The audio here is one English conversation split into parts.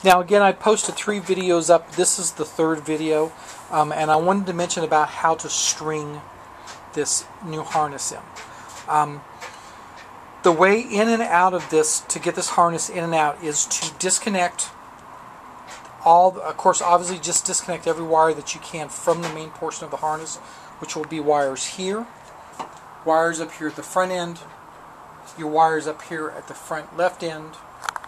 Now again, I posted 3 videos up. This is the 3rd video, and I wanted to mention about how to string this new harness in. The way in and out of this, to get this harness in and out, is to disconnect all, of course, obviously just disconnect every wire that you can from the main portion of the harness, which will be wires here, wires up here at the front end, your wires up here at the front left end,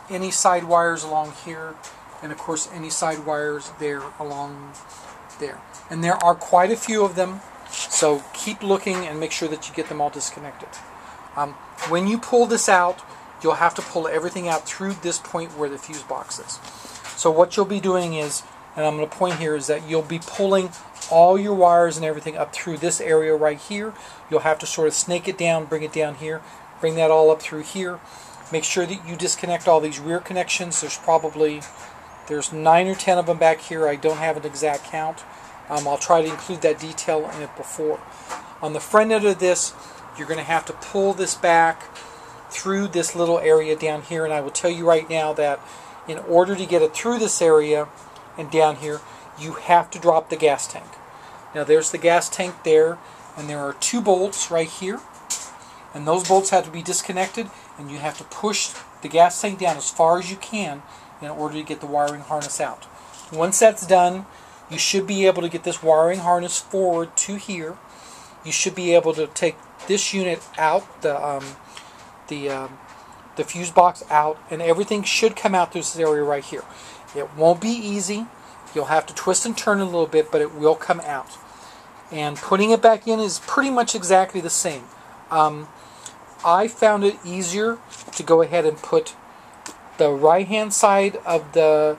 any side wires along here, and of course any side wires there along there. And there are quite a few of them, so keep looking and make sure that you get them all disconnected. When you pull this out, you'll have to pull everything out through this point where the fuse box is. So what you'll be doing is, and I'm going to point here, is that you'll be pulling all your wires and everything up through this area right here. You'll have to sort of snake it down, bring it down here, bring that all up through here. Make sure that you disconnect all these rear connections. There's 9 or 10 of them back here. I don't have an exact count. I'll try to include that detail in it before. On the front end of this, you're going to have to pull this back through this little area down here, and I will tell you right now that in order to get it through this area and down here, you have to drop the gas tank. Now there's the gas tank there, and there are 2 bolts right here, and those bolts have to be disconnected, and you have to push the gas tank down as far as you can in order to get the wiring harness out. Once that's done, you should be able to get this wiring harness forward to here. You should be able to take this unit out, the fuse box out, and everything should come out through this area right here. It won't be easy. You'll have to twist and turn a little bit, but it will come out. And putting it back in is pretty much exactly the same. I found it easier to go ahead and put the right-hand side of the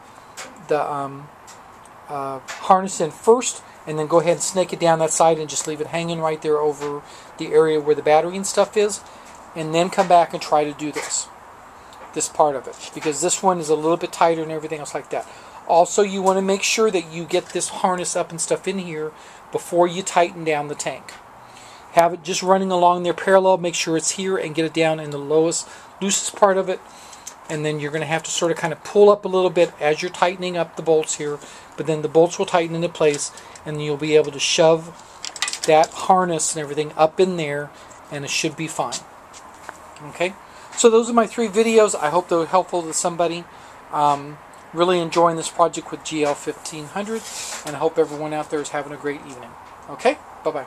harness in first, and then go ahead and snake it down that side and just leave it hanging right there over the area where the battery and stuff is, and then come back and try to do this part of it, because this one is a little bit tighter and everything else like that. Also, you want to make sure that you get this harness up and stuff in here before you tighten down the tank. Have it just running along there parallel, make sure it's here, and get it down in the loosest part of it. And then you're going to have to sort of kind of pull up a little bit as you're tightening up the bolts here, but then the bolts will tighten into place, and you'll be able to shove that harness and everything up in there, and it should be fine. Okay, so those are my 3 videos. I hope they were helpful to somebody. Really enjoying this project with GL1500, and I hope everyone out there is having a great evening. Okay, bye-bye.